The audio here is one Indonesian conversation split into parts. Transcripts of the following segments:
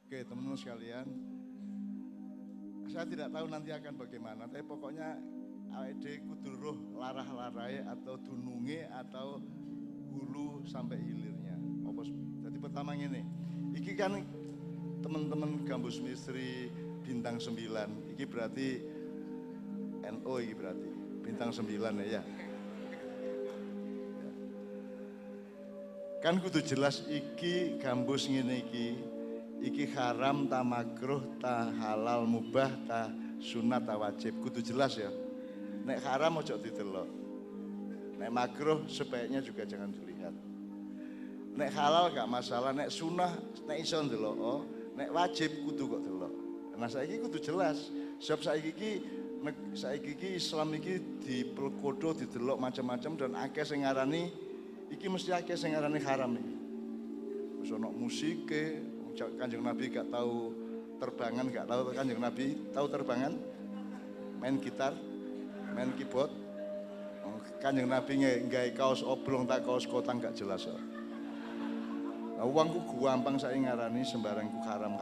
Oke teman-teman sekalian, saya tidak tahu nanti akan bagaimana, tapi pokoknya AED kudu roh larah-larai atau dununge atau hulu sampai hilirnya. Jadi pertama ini, iki kan teman-teman Gambus Misteri bintang 9, iki berarti NO, iki berarti bintang 9 ya. Kan kudu jelas iki gambus ngene iki haram ta makruh ta halal mubah ta sunat ta wajib, kudu jelas ya. Nek haram ojo didelok, nek makruh sebaiknya juga jangan dilihat, nek halal gak masalah, nek sunah nek iso ndelok, nek wajib kudu kok delok. Nah saiki kudu jelas, sebab saiki iki Islam iki dipelkodo didelok macam-macam dan akeh sing ngarani iki mesti akeh sing ngarani haram iki. Wis ono musike, Kanjeng Nabi gak tahu terbangan, gak tahu Kanjeng Nabi tahu terbangan, main gitar, main keyboard. Kanjeng Nabi nggawe kaos oblong tak kaos kotang gak jelas kok. Uangku gampang saya ngarani sembarangku haram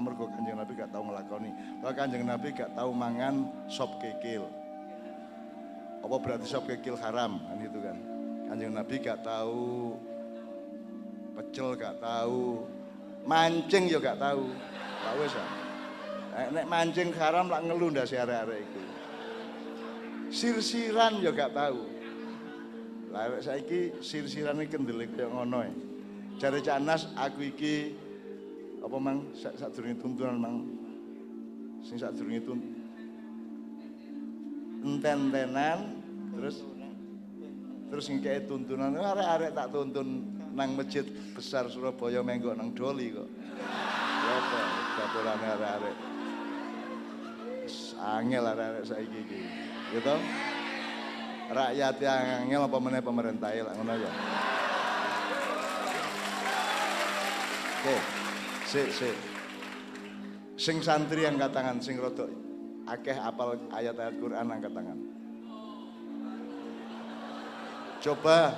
mergo Kanjeng Nabi gak tahu ngelakoni. Bahwa Kanjeng Nabi gak tahu mangan sop kekil. Apa berarti sop kekil haram kan gitu kan. Kanjeng Nabi gak tahu pecel, gak tahu mancing ya gak tahu. Lah wis ah. Nek mancing haram lak ngelu ndas arek-arek iku. Sirsiran ya gak tahu. Lah saiki sir-sirane kendele kaya ngono e. Jare Cak Anas aku iki apa mang sadurunge tuntunan mang sing sadurunge enten-entenan terus ngekei tuntunan arek-arek tak tuntun nang masjid besar Surabaya menggok nang Doli kok. Ya apa dapurane arek-arek. Angel arek-arek saiki iki. Gitu. Rakyat yang angel apa meneh pemerintah lak ngono ya. Oke. Sik. Sing santri angkat tangan, sing rodok akeh apal ayat-ayat Quran angkat tangan. Coba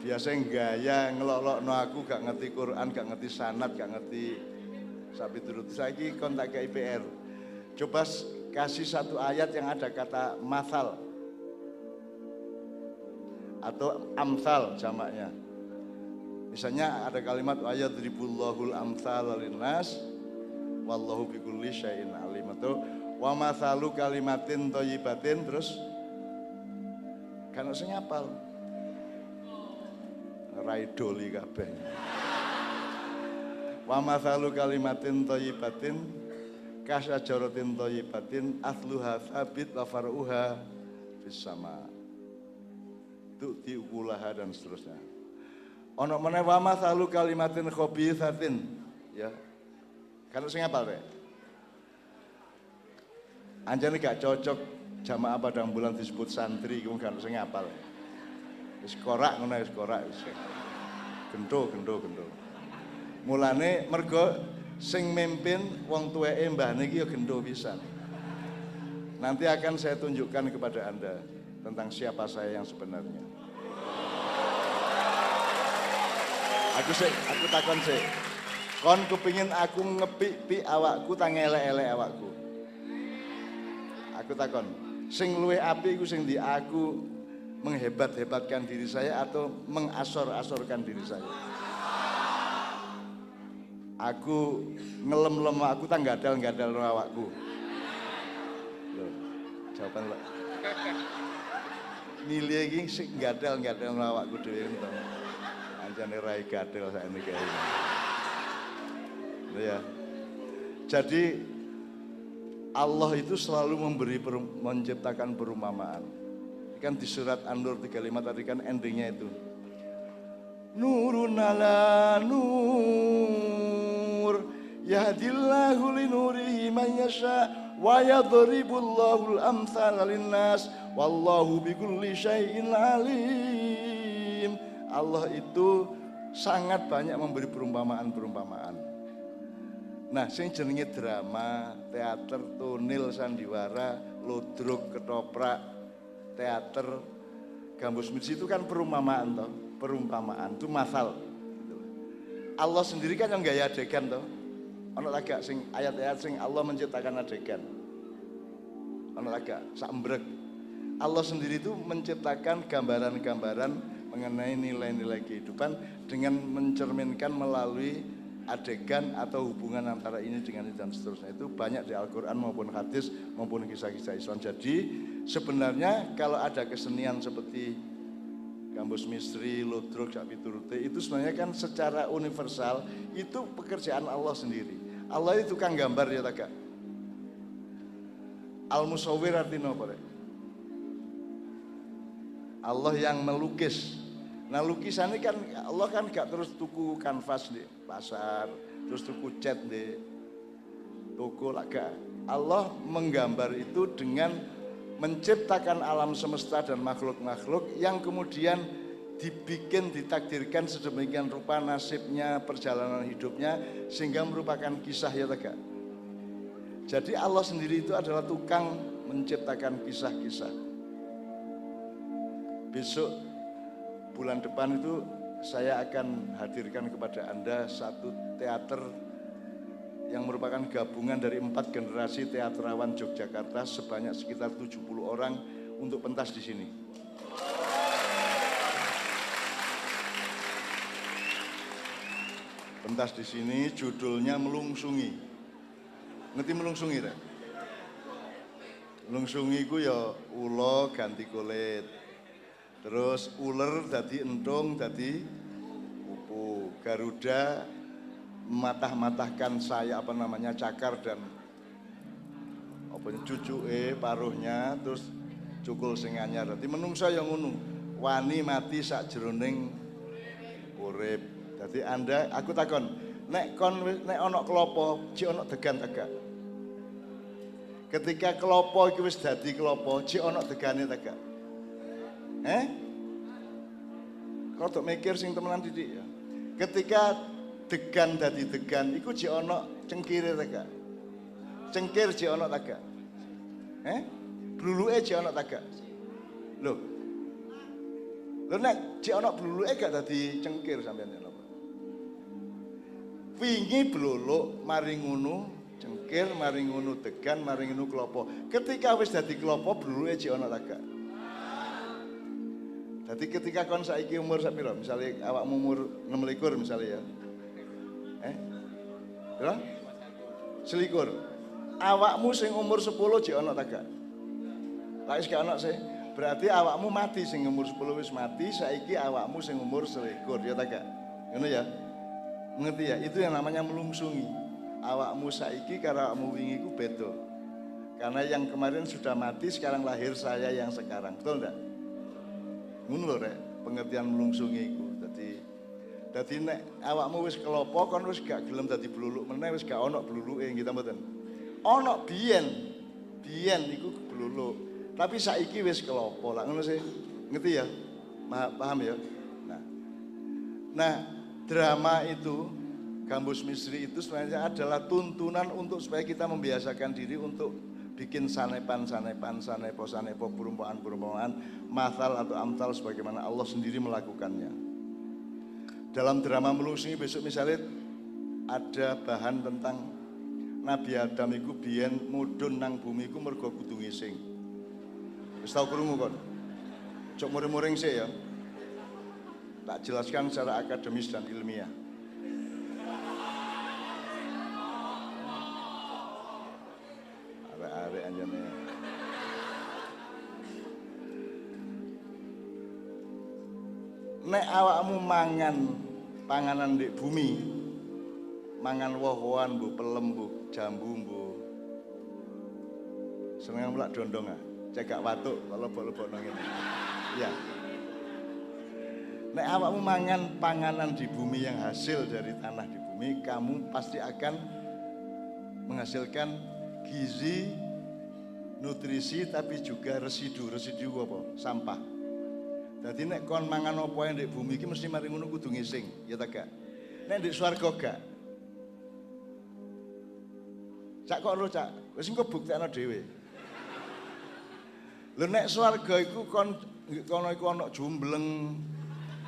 biasa gaya ngelolokno aku gak ngerti Quran, gak ngerti sanad, gak ngerti sapi turut. Saiki kontak ke IPR. Coba kasih satu ayat yang ada kata masal atau amsal jamaknya. Misalnya ada kalimat ayat dribullahul amsal linnas wallahu bikulli syai'in alim, atau wa masalu kalimatin thayyibatin, terus kan sing apal raidoli kabeh. Wa masalu kalimatin thayyibatin kasyajaratin thayyibatin asluha sabit wa far'uha fis sama. Itu diukulaha dan seterusnya. Ono meneh wa masalu kalimatin khabithatin ya. Kan sing apal rek? Anjane gak cocok jamaah padang bulan disebut santri iku kan sing apal. Wis korak ngono, wis korak wis. Gendo. Mulane mergo sing mimpin wong tuweke mbahne iki ya gendo pisan. Nanti akan saya tunjukkan kepada Anda tentang siapa saya yang sebenarnya. Aku takon sik. Kon kepingin aku ngepik awakku ta ngelek-elek awakku? Aku takon, sing luwih apik iku sing ndi, aku menghebat-hebatkan diri saya atau mengasor-asorkan diri saya? Aku ngelem-lem aku tak gadal-gadal awakku. Loh, jawaban lho. Milih iki sing gadal-gadal awakku dhewe ento. Anjane rai gadal sakniki kae. Ya. Jadi Allah itu selalu menciptakan perumpamaan. Kan di surat An-Nur 35 tadi kan endingnya itu. Nurun ala nur yahdillahu linurihi man yasha wa yadribullahul amsala linnas wallahu bikulli syai'in alim. Allah itu sangat banyak memberi perumpamaan-perumpamaan. Nah, sing jenenge drama, teater, tunil, sandiwara, ludruk, ketoprak, teater, Gambus Misteri itu kan perumpamaan toh, perumpamaan itu masal. Allah sendiri kan yang gaya adegan toh. Ono agak sing ayat-ayat sing Allah menciptakan adegan. Ono agak sak embrek. Allah sendiri itu menciptakan gambaran-gambaran mengenai nilai-nilai kehidupan dengan mencerminkan melalui adegan atau hubungan antara ini dengan ini dan seterusnya. Itu banyak di Al-Quran maupun hadis maupun kisah-kisah Islam. Jadi sebenarnya kalau ada kesenian seperti Gambus Misteri, Ludruk, Sak Piturute itu sebenarnya kan secara universal itu pekerjaan Allah sendiri. Allah itu tukang gambar ya tak? Al-Musawwir artinya apa? Allah yang melukis. Nah lukisan ini kan Allah kan gak terus tuku kanvas di pasar, terus tuku cat di toko lah gak. Allah menggambar itu dengan menciptakan alam semesta dan makhluk-makhluk yang kemudian dibikin, ditakdirkan sedemikian rupa nasibnya, perjalanan hidupnya sehingga merupakan kisah ya tak? Jadi Allah sendiri itu adalah tukang menciptakan kisah-kisah. Besok bulan depan itu saya akan hadirkan kepada Anda satu teater yang merupakan gabungan dari 4 generasi teatrawan Yogyakarta sebanyak sekitar 70 orang untuk pentas di sini. Pentas di sini judulnya Melungsungi. Ngerti melungsungi tak? Melungsungi ku ya ula ganti kulit. Terus uler dadi entung dadi pupu, Garuda mematah-matahkan sayap cakar dan cucuke paruhnya terus cukul sing anyar. Dadi menungsa yang ngono, wani mati sak jroning urip. Dadi Anda aku takon, nek ana klapa, jek ana degan tegak. Ketika kelapa iki wis dadi kelapa, jek ana degane tegak. Rodok mikir sing temenan didik ya. Ketika degan dadi degan, iku jek ana cengkire ta gak? Cengkir jek ana ta gak? Bluluke jek ana ta gak? Lho nek jek ana bluluke gak dadi cengkir sampeyan ya napa? Wingi bluluk mari ngono cengkir, mari ngono degan, mari ngono klapa. Ketika wis dadi klapa bluluke jek ana ta gak? Jadi ketika kon saiki umur sak pira? Misale awakmu umur 26 misalnya ya. Ya? Selikur. Awakmu sing umur 10 jek ana ta gak? Lah wis gak ana sih. Berarti awakmu mati sing umur 10 wis mati, saiki awakmu sing umur 21 ya ta gak? Ngono ya. Mengerti ya? Itu yang namanya melungsungi. Awakmu saiki karo awakmu wingi ku beda. Karena yang kemarin sudah mati, sekarang lahir saya yang sekarang. Betul enggak? Ngono lho rek, pengertian melungsungi iku. Dadi nek awakmu wis kelopo kon wis gak gelem dadi bluluk meneh, wis gak ana bluluke nggih ta mboten. Ana biyen iku bluluk. Tapi saiki wis kelopo lah ngono sih. Ngerti ya? Paham ya? Nah, drama itu Gambus Misteri itu sebenarnya adalah tuntunan untuk supaya kita membiasakan diri untuk bikin sanepo, perumpamaan, mathal atau amtal sebagaimana Allah sendiri melakukannya. Dalam drama Melungsungi besok misalnya ada bahan tentang Nabi Adam iku biyen mudhun nang bumi iku mergo kudu ngising. Wis tau krungu kon? Cok muring-muring sik ya. Tak jelaskan secara akademis dan ilmiah. Arek-arek anjane. Nek awakmu mangan panganan di bumi, mangan woh-wohan, bu pelem, bu jambu, bu seneng mulak dondong ah, cekak watuk kalau lebok-lebok nang ngene. Ya. Nek awakmu mangan panganan di bumi yang hasil dari tanah di bumi, kamu pasti akan menghasilkan gizi, nutrisi, tapi juga residu apa? Sampah. Jadi nek kon mangan apa yang di bumi iki mesti mari ngono kudu ngising, ya ta gak? Nek di swarga gak. Cak kok lho cak, wis engko buktekno dhewe. Lho nek swarga iku kon kono iku ana jumbleng,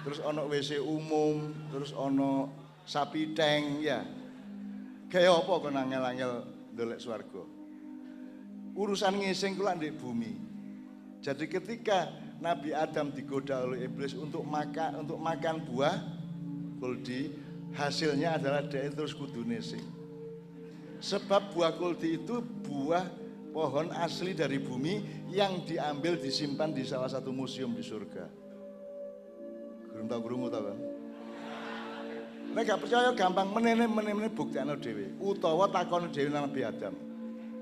terus ana WC umum, terus ana sapi teng ya. Kaya apa kok angel-angel ndolek swarga. Urusan ngising kula ndek bumi. Jadi ketika Nabi Adam digoda oleh iblis untuk makan buah kuldi, hasilnya adalah dia terus kudu ngising. Sebab buah kuldi itu buah pohon asli dari bumi yang diambil disimpan di salah satu museum di surga. Gurung tau krungu ta, Bang? Nek gak percaya gampang menene buktekno dhewe utawa takono dhewe nang Nabi Adam.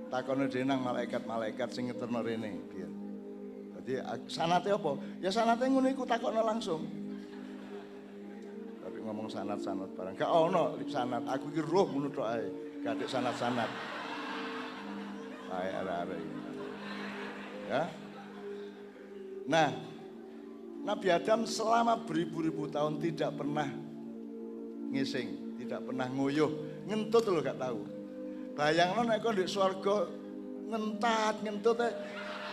Takono dhewe nang malaikat-malaikat sing ngeterno rene biyen. Dadi sanate apa? Ya sanate ngono iku takono langsung. Tapi ngomong sanat-sanat barang gak ono sanat, aku iki roh ngono tok ae. Gak ada sanat-sanat. Ae arek-arek. Ya. Nah, Nabi Adam selama beribu-ribu tahun tidak pernah ngising, tidak pernah nguyuh, ngentut lho gak tahu. Bayangno nek kok ndek swarga ngentut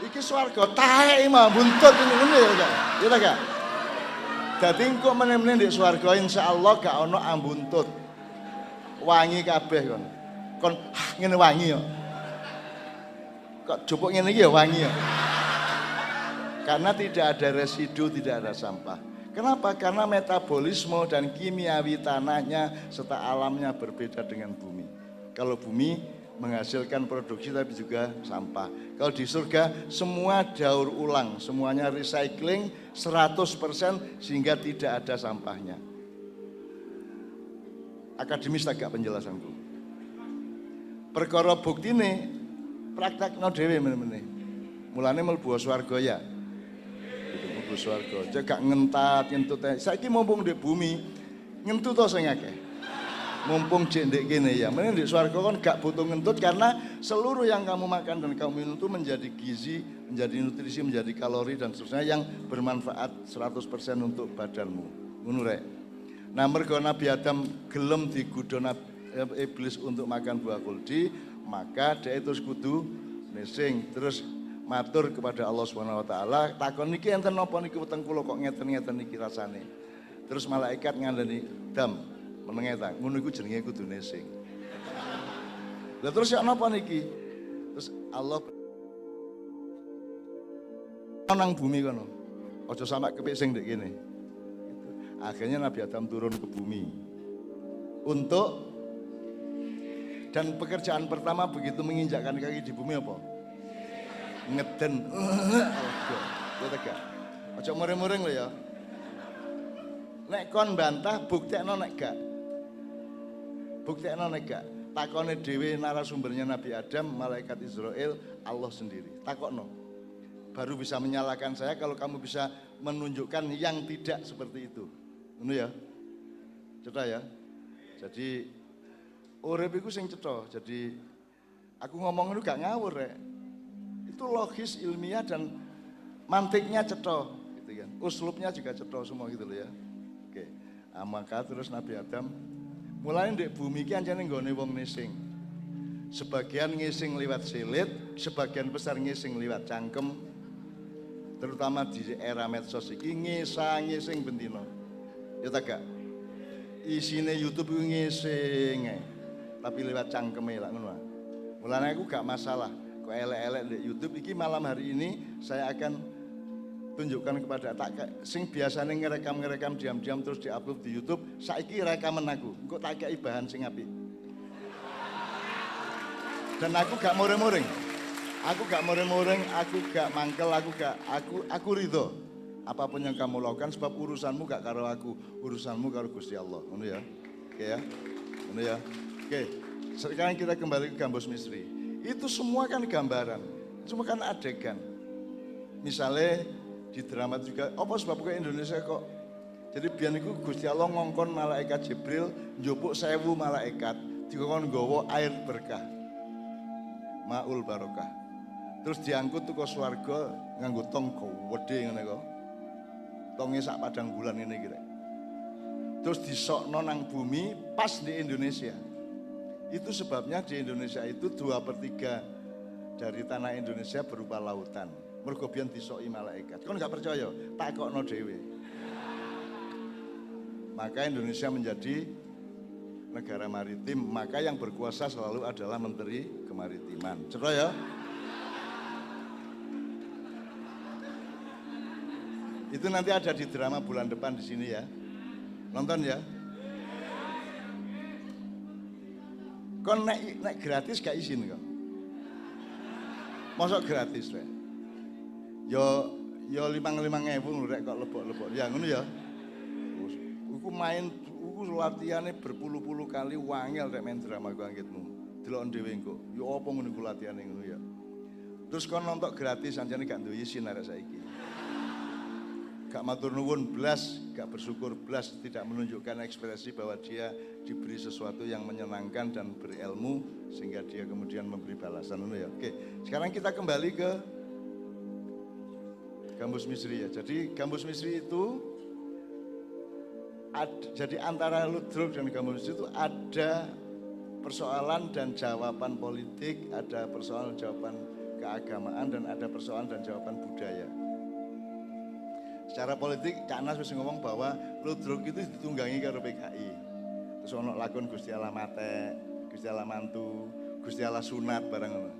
iki swarga taek mah buntut ngene ya gak? Ya ta gak? Dadi engko meneh-meneh ndek swarga insyaallah gak ono ambuntut. Wangi kabeh kon. Kon ngene wangi ya. Kok jupuk ngene iki ya wangi ya. Karena tidak ada residu, tidak ada sampah. Kenapa? Karena metabolisme dan kimiawi tanahnya serta alamnya berbeda dengan bumi. Kalau bumi menghasilkan produksi tapi juga sampah. Kalau di surga semua daur ulang, semuanya recycling 100% sehingga tidak ada sampahnya. Akademis agak penjelasanku. Perkara buktine praktekno dhewe meneh-meneh. Mulane mlebu swarga ya. Swarga, cek ngentat ngentut. Saiki mumpung di bumi ngentut to sing akeh. Mumpung jek ndek kene ya. Meneh ndek swarga kan gak butuh ngentut karena seluruh yang kamu makan dan kamu minum itu menjadi gizi, menjadi nutrisi, menjadi kalori dan seterusnya yang bermanfaat 100% untuk badanmu. Ngono rek. Nah, mergo Nabi Adam gelem digodha iblis untuk makan buah kuldi, maka dia terus kudu nesing, terus matur kepada Allah Subhanahu wa taala, takon niki enten napa niki weteng kula kok ngeten-ngeten niki rasane. Terus malaikat ngandani, "Dam, menenge ta, ngono iku jenenge kudu nesing." Lah terus ya napa niki? Terus Allah nang bumi kono. Aja sampe kepik sing ndek kene. Akhirnya Nabi Adam turun ke bumi. Untuk dan pekerjaan pertama begitu menginjakkan kaki di bumi apa? Ngeden. Ya tegak. Aja muring-muring lho ya. Nek kon bantah buktekno nek gak. Buktekno nek gak. Takone dhewe narasumbernya Nabi Adam, malaikat Israel, Allah sendiri. Takokno. Baru bisa menyalahkan saya kalau kamu bisa menunjukkan yang tidak seperti itu. Ngono ya. Cetha ya. Jadi urip iku sing cetha. Jadi aku ngomong itu gak ngawur rek. Itu logis, ilmiah dan mantiknya cetha gitu kan. Uslubnya juga cetha semua gitu loh ya. Oke. Nah, maka terus Nabi Adam mulai ndek bumi iki anjane nggone wong ngising. Sebagian ngising liwat silit, sebagian besar ngising liwat cangkem. Terutama di era medsos iki ngising bendino. Ya ta gak? Isine YouTube ku ngising tapi lewat cangkeme lah ngono. Mulane aku gak masalah. Kok elek-elek di YouTube iki malam hari ini saya akan tunjukkan kepada sing biasanya ngerekam diam-diam terus diupload di YouTube, saiki rekaman aku. Engko tak kei bahan sing apik. Dan aku gak muring-muring. Aku gak muring-muring, aku gak mangkel, aku ridho. Apapun yang kamu lakukan sebab urusanmu gak karo aku, urusanmu karo Gusti Allah. Ngono ya. Oke ya. Ngono ya. Oke. Sekarang kita kembali ke Gambus Misri. Itu semua kan gambaran, semua kan adegan. Misalnya di drama juga, apa sebab ke Indonesia kok? Jadi biar niku Gusti Allah ngongkon malaikat Jibril njupuk 1000 malaikat dikon nggawa air berkah. Maul barokah. Terus diangkut tuh ke swarga nganggo tong gede ngene kok. Tonge sak padang bulan ngene iki rek. Terus disokno nang bumi pas di Indonesia. Itu sebabnya di Indonesia itu 2/3 dari tanah Indonesia berupa lautan. Mergo biyen disoki malaikat. Kon gak percaya? Takokno dhewe. Maka Indonesia menjadi negara maritim, maka yang berkuasa selalu adalah Menteri Kemaritiman. Coba ya. Itu nanti ada di drama bulan depan di sini ya. Nonton ya. Kon naik gratis gak izin kok. Mosok gratis rek. Yo 5.000 lho rek kok lebok-lebok. Ya ngono ya. Iku main iku latihane berpuluh-puluh kali wangel rek main drama ku anggitmu. Delok dhewe engko. Yo apa ngono iku latihane ngono ya. Terus kon nonton gratis anjane gak duwe izin arek saiki. Gak matur nuwun blas, gak bersyukur blas, tidak menunjukkan ekspresi bahwa dia diberi sesuatu yang menyenangkan dan berilmu sehingga dia kemudian memberi balasan. Ya. Oke, sekarang kita kembali ke Gambus Misri ya. Jadi Gambus Misri itu jadi antara Ludruk dan Gambus Misri itu ada persoalan dan jawaban politik, ada persoalan jawaban keagamaan, dan ada persoalan dan jawaban budaya. Secara politik, Cak Nas mesti ngomong bahwa Ludruk itu ditunggangi karo PKI. Terus ono lakon Gusti Allah Mate, Gusti Allah Mantu, Gusti Allah Sunat barang ngono.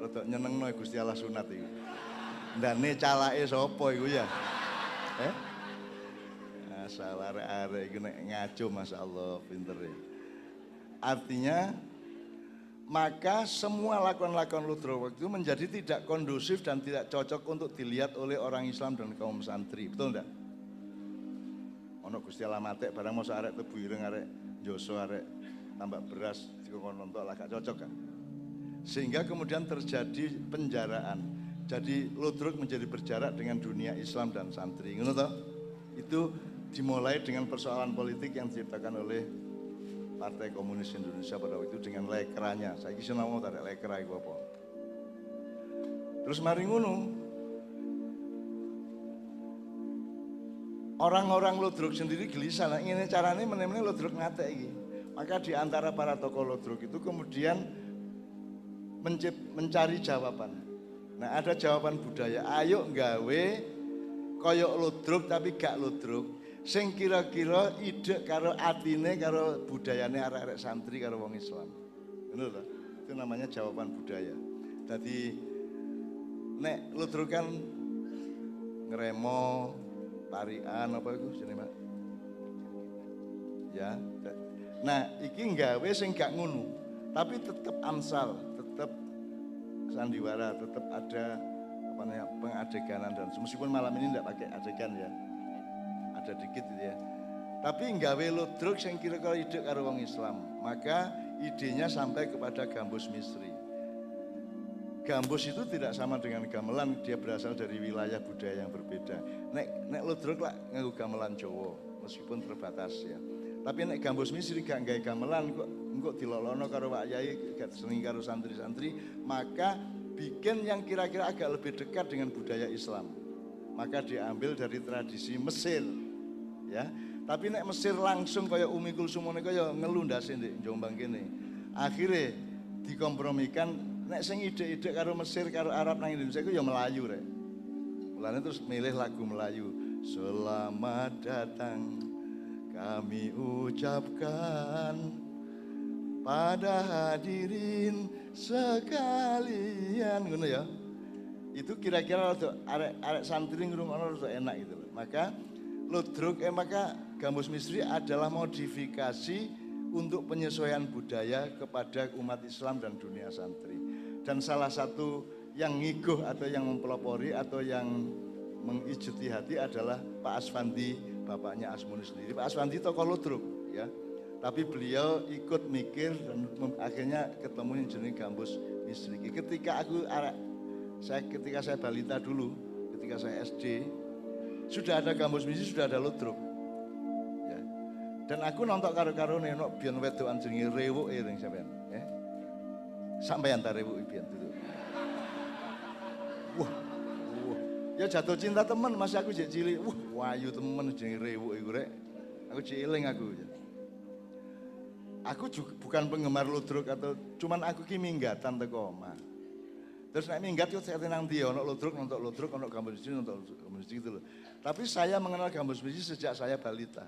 Rodok nyenengno Gusti Allah Sunat iku. Ndane calake sapa iku ya? Asal arek-arek iku nek ngaco masyaallah pinter ya. Artinya maka semua lakon-lakon Ludruk itu menjadi tidak kondusif dan tidak cocok untuk dilihat oleh orang Islam dan kaum santri. Betul enggak? Ono Gusti Allah Matek barang mosok arek tebu ireng arek njoso arek tambak beras dikon nonton lah gak cocok kan. Sehingga kemudian terjadi penjaraan. Jadi Ludruk menjadi berjarak dengan dunia Islam dan santri. Ngono toh? Itu dimulai dengan persoalan politik yang diciptakan oleh Partai Komunis Indonesia pada waktu itu dengan lekeranya. Saya kisah nama tarik lekera itu apa. Terus mari ngono. Orang-orang Ludruk sendiri gelisah. Nah, ini caranya menemani Ludruk ngate iki. Maka di antara para tokoh Ludruk itu kemudian mencari jawaban. Nah, ada jawaban budaya. Ayo nggawe koyok Ludruk tapi gak Ludruk. Sing kira-kira ide karo atine karo budayane arek-arek santri karo wong Islam. Ngono lho. Itu namanya jawaban budaya. Dadi nek Ludruk kan ngremo, tarian apa iku jenenge, Pak? Ya. Nah, iki nggawe sing gak ngono. Tapi tetep amsal, tetep sandiwara, tetep ada apa namanya pengadeganan dan meskipun malam ini enggak pakai adegan ya. Ada dikit gitu ya. Tapi nggawe Ludruk sing kira-kira ide karo wong Islam. Maka idenya sampai kepada Gambus Misri. Gambus itu tidak sama dengan gamelan, dia berasal dari wilayah budaya yang berbeda. Nek Ludruk lah nganggo gamelan Jawa, meskipun terbatas ya. Tapi nek Gambus Misri gak nggawe gamelan kok engko dilolono karo Pak Yai, gak seneng karo santri-santri, maka bikin yang kira-kira agak lebih dekat dengan budaya Islam. Maka diambil dari tradisi Mesir. Ya, tapi nek Mesir langsung kaya Umi Kulsum ngene kaya ngelu ndase ndek Jombang kene. Akhire dikompromikan nek sing ide-ide karo Mesir karo Arab nang Indonesia iku ya Melayu rek. Mulane terus milih lagu Melayu. Selamat datang kami ucapkan pada hadirin sekalian ngono ya. Itu kira-kira arek santri ngrungokno rada enak gitu loh. Maka Ludruk maka Gambus Misri adalah modifikasi untuk penyesuaian budaya kepada umat Islam dan dunia santri. Dan salah satu yang ngiguh atau yang mempelopori atau yang mengijtihadi adalah Pak Asfandi, bapaknya Asmuni sendiri. Pak Asfandi tokoh Ludruk ya. Tapi beliau ikut mikir dan akhirnya ketemu yang jenis Gambus Misri. Ketika saya balita dulu, ketika saya SD, sudah ada Gambus Misri, sudah ada Ludruk. Ya. Dan aku nonton karo-karo nenok biyen wedokan jenenge Rewuk ring sampean, ya. Sampeyan ta Rewuk biyen dulu. Wah. Ya jatuh cinta temen, masih aku jek cilik. Wah, wayu temen jenenge Rewuk iku rek. Aku jek eling aku. Aku juga bukan penggemar Ludruk atau cuman aku ki minggatan teko omah. Terus nek minggat yo saya nang ndi ono Ludruk, nonton Ludruk, ono Gambus Misri, nonton Gambus Misri gitu loh. Tapi saya mengenal Gambus Misri sejak saya balita.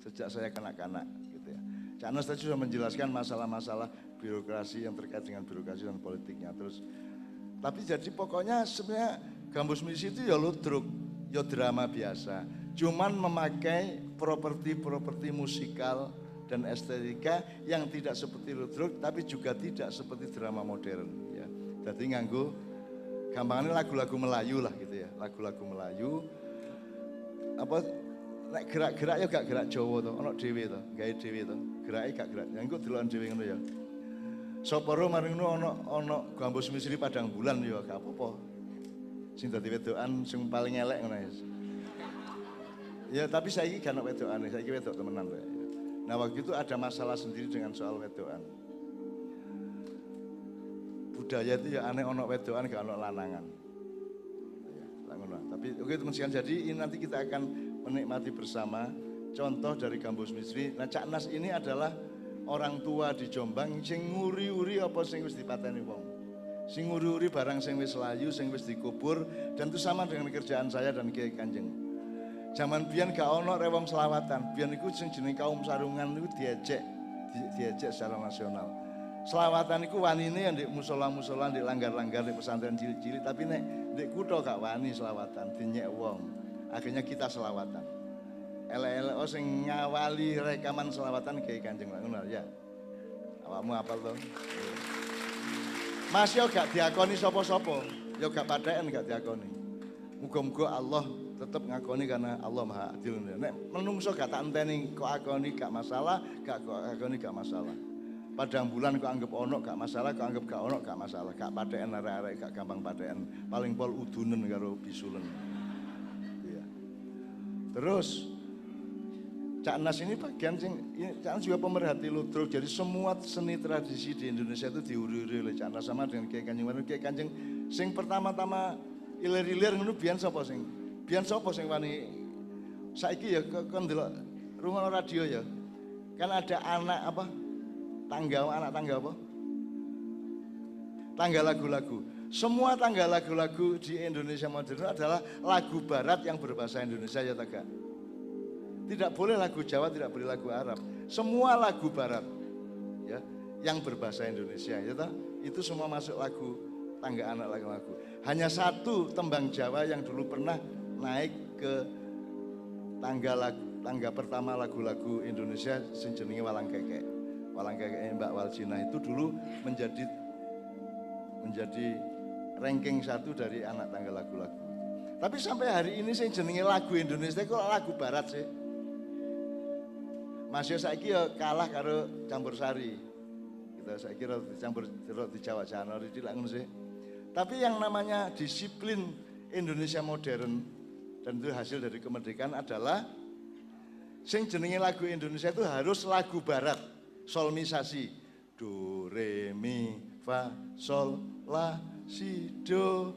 Sejak saya kanak-kanak gitu ya. Cak Nas tadi sudah menjelaskan masalah-masalah birokrasi yang terkait dengan birokrasi dan politiknya. Terus, tapi jadi pokoknya sebenarnya Gambus Misi itu ya ludruk, ya drama biasa. Cuman memakai properti-properti musikal dan estetika yang tidak seperti ludruk, tapi juga tidak seperti drama modern. Ya. Jadi nganggo gampangannya lagu-lagu Melayu lah gitu ya, lagu-lagu Melayu. Apa nek gerak-gerak ya gak gerak Jawa to, ana dhewe to, gawe dhewe to. Gerake gak gerak. Ya engko delokan dhewe ngono ya. Sapa ro maring ngono ana Gambus Misri Padang Bulan ya gak apa-apa. Sing dadi wedokan sing paling elek ngono ya. Ya tapi saiki gak ana wedokane, saiki wedok temenan to. Nah waktu itu ada masalah sendiri dengan soal wedokan. Budaya itu ya aneh ana wedokan gak ana lanangan. Tapi oke teman sekalian, jadi ini nanti kita akan menikmati bersama contoh dari Gambus Misri. Nah Cak Nas ini adalah orang tua di Jombang sing nguri-uri apa sing wis dipateni wong. Sing nguri-uri barang sing wis layu, sing wis dikubur, dan itu sama dengan kerjaan saya dan Kiai Kanjeng. Zaman biyen gak ono rewong selawatan. Biyen iku sing jeneng kaum sarungan niku diejek secara nasional. Selawatan iku wanine ya ndek musola-musola, ndek langgar-langgar, ndek pesantren cilik-cilik, tapi nek ndek kutha gak wani selawatan, dinyek wong. Akhirnya kita selawatan. Elek-elek sing ngawali rekaman selawatan Kiai Kanjeng ngono ya. Awakmu apal to? Mas yo gak diakoni sapa-sapa, yo gak padhaen gak diakoni. Muga-muga Allah tetap ngakoni karena Allah Maha Adil. Nek menungso gak tak enteni kok akoni gak masalah, gak kok akoni gak masalah. Padang bulan kok anggap ono gak masalah, kok anggap gak ono gak masalah. Gak padhaen arek-arek gak gampang padhaen. Paling pol udunen karo bisulen. Iya. Terus Cak Nas ini bagian sing Cak Nas juga pemerhati ludruk. Jadi semua seni tradisi di Indonesia itu diuri-uri oleh Cak Nas sama dengan Kiai Kanjeng. Kiai Kanjeng sing pertama-tama ilir-ilir ngono biyen sapa sing? Biyen sapa sing wani saiki ya kon delok rungono radio ya. Kan ada anak apa? Anak tangga apa? Tangga lagu-lagu. Semua tangga lagu-lagu di Indonesia modern adalah lagu barat yang berbahasa Indonesia ya tak? Tidak boleh lagu Jawa, tidak boleh lagu Arab. Semua lagu barat ya yang berbahasa Indonesia ya tak? Itu semua masuk lagu tangga anak lagu-lagu. Hanya satu tembang Jawa yang dulu pernah naik ke tangga pertama lagu-lagu Indonesia sing jenenge Walang Kekek. Walang Kekek Mbak Waljina itu dulu menjadi ranking 1 dari anak tangga lagu-lagu. Tapi sampai hari ini sing jenenge lagu Indonesia kok lagu barat sih. Mas yo saiki ya kalah karo Campursari. Kita saiki campur di Jawa Jawa iki lak ngono sih. Tapi yang namanya disiplin Indonesia modern dan itu hasil dari kemerdekaan adalah sing jenenge lagu Indonesia itu harus lagu barat. Solmisasi do re mi fa sol la si do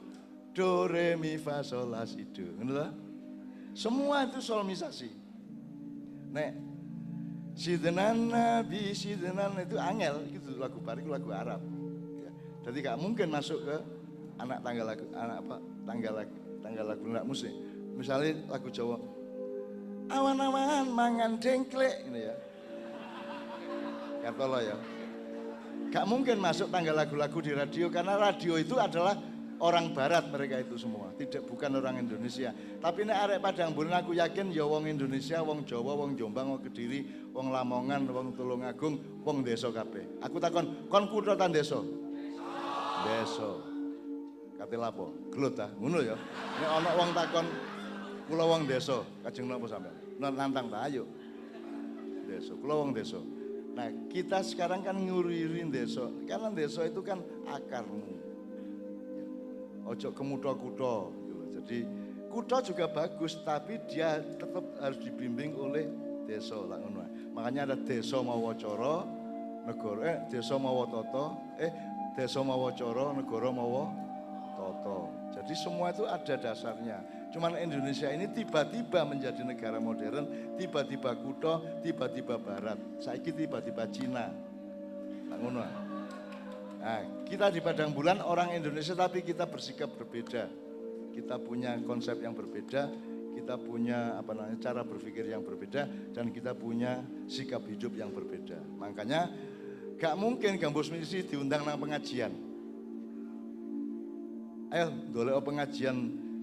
re mi fa sol la si do ngono. Semua itu solmisasi. Nek sidenan nabi sidenan itu angel gitu lagu barat itu lagu Arab ya. Jadi gak mungkin masuk ke anak tangga lagu lagu ndak musik. Misalnya lagu Jawa awan-awan mangan dengklek ini ya. Kartolo ya. Gak mungkin masuk tangga lagu-lagu di radio karena radio itu adalah orang barat mereka itu semua, bukan orang Indonesia. Tapi nek arek Padang Bulan aku yakin ya wong Indonesia, wong Jawa, wong Jombang, wong Kediri, wong Lamongan, wong Tulungagung, wong desa kabeh. Aku takon, kon kutha ta desa? Desa. Kate lapo? Gelut ta? Ngono ya. Nek ana wong takon kula wong desa, kajeng napa sampean? Nantang ta ayo. Desa, kula wong desa. Nah kita sekarang kan nguririn desa, karena desa itu kan akarmu. Ojo ke kutha-kutha. Jadi kutha juga bagus, tapi dia tetap harus dibimbing oleh desa lah ngono. Makanya ada desa mawa cara, negara desa mawa tata, desa mawa cara, negara mawa tata. Jadi semua itu ada dasarnya. Cuman Indonesia ini tiba-tiba menjadi negara modern, tiba-tiba kutha, tiba-tiba barat. Saiki tiba-tiba Cina. Lah ngono. Nah, kita di Padang Bulan orang Indonesia tapi kita bersikap berbeda. Kita punya konsep yang berbeda, kita punya cara berpikir yang berbeda dan kita punya sikap hidup yang berbeda. Makanya gak mungkin Gambus Misi diundang nang pengajian. Ayo golek pengajian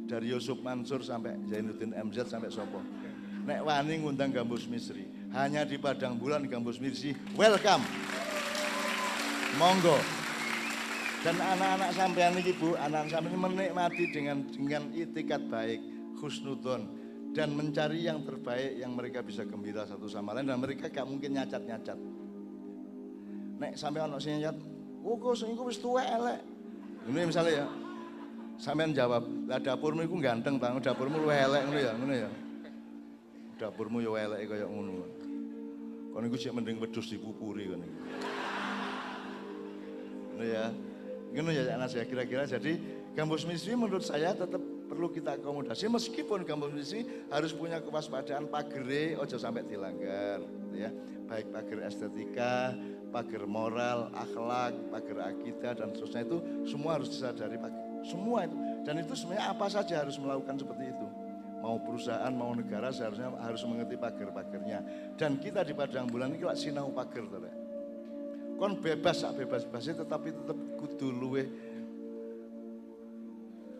dari Yusuf Mansur sampai Zainuddin MZ sampai sopo. Nek wani ngundang Gambus Misri, hanya di Padang Bulan Gambus Misri, welcome. Monggo. Dan anak-anak sampean iki Bu, anak sampean menikmati dengan itikat baik, husnudzon dan mencari yang terbaik yang mereka bisa gembira satu sama lain dan mereka gak mungkin nyacat-nyacat. Nek sampean ono sing nyacat, "Oh, Gus, iku wis tuwek elek." Ngene misalnya ya. Sampean jawab, "Lah dapurmu iku ganteng, Bang. Dapurmu luwih elek ngono ya." Dapurmu yo elek kaya ngono. Kon iku sik mending wedhus dipupuri kon iki. Ngono ya. Ngono ya anak saya kira-kira. Jadi Gambus Misi menurut saya tetap perlu kita akomodasi meskipun Gambus Misi harus punya kewaspadaan pagere ojo sampai dilanggar gitu ya. Baik pager estetika, pager moral, akhlak, pager akidah dan seterusnya itu semua harus disadari semua itu. Dan itu sebenarnya apa saja harus melakukan seperti itu. Mau perusahaan, mau negara seharusnya harus mengerti pager-pagernya. Dan kita di Padang Bulan ini lak sinau pager to rek. Kon bebas sak bebas-bebasnya tetapi tetap kudu luweh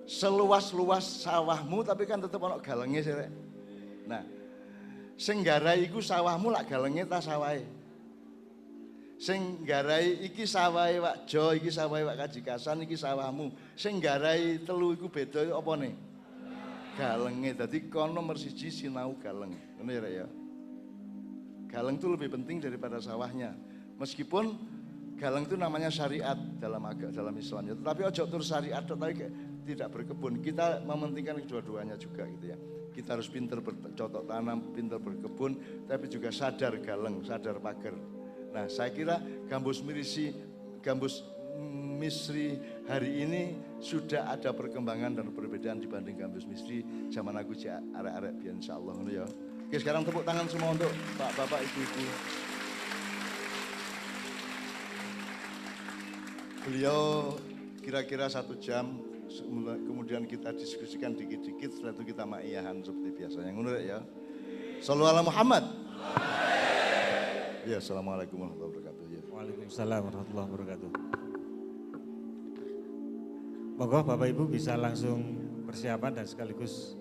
seluas-luas sawahmu tapi kan tetap ono galenge sih rek. Nah, sing garai iku sawahmu lak galenge ta sawahe. Sing garai iki sawahe Wak Jo, iki sawahe Wak Kajikasan, iki sawahmu. Sing garai telu iku beda apa nih? Galenge. Dadi kon nomor 1 sinau galeng. Ngono ya rek ya. Galeng itu lebih penting daripada sawahnya. Meskipun galeng itu namanya syariat dalam Islamnya, tetapi ojo tur syariat tapi tidak berkebun. Kita mementingkan kedua-duanya juga gitu ya. Kita harus pintar bercocok tanam, pintar berkebun, tapi juga sadar galeng, sadar pager. Nah, saya kira Gambus Misri hari ini sudah ada perkembangan dan perbedaan dibanding Gambus Misri zaman aku arek-arek biyen insyaallah ngono ya. Oke, sekarang tepuk tangan semua untuk Bapak Ibu-ibu. Beliau kira-kira 1 jam, kemudian kita diskusikan dikit-dikit, setelah itu kita maiyahan seperti biasanya. Ngono ya. Shallallahu ala Muhammad. Ya, assalamualaikum warahmatullahi wabarakatuh. Ya. Waalaikumsalam warahmatullahi wabarakatuh. Monggo Bapak Ibu bisa langsung persiapan dan sekaligus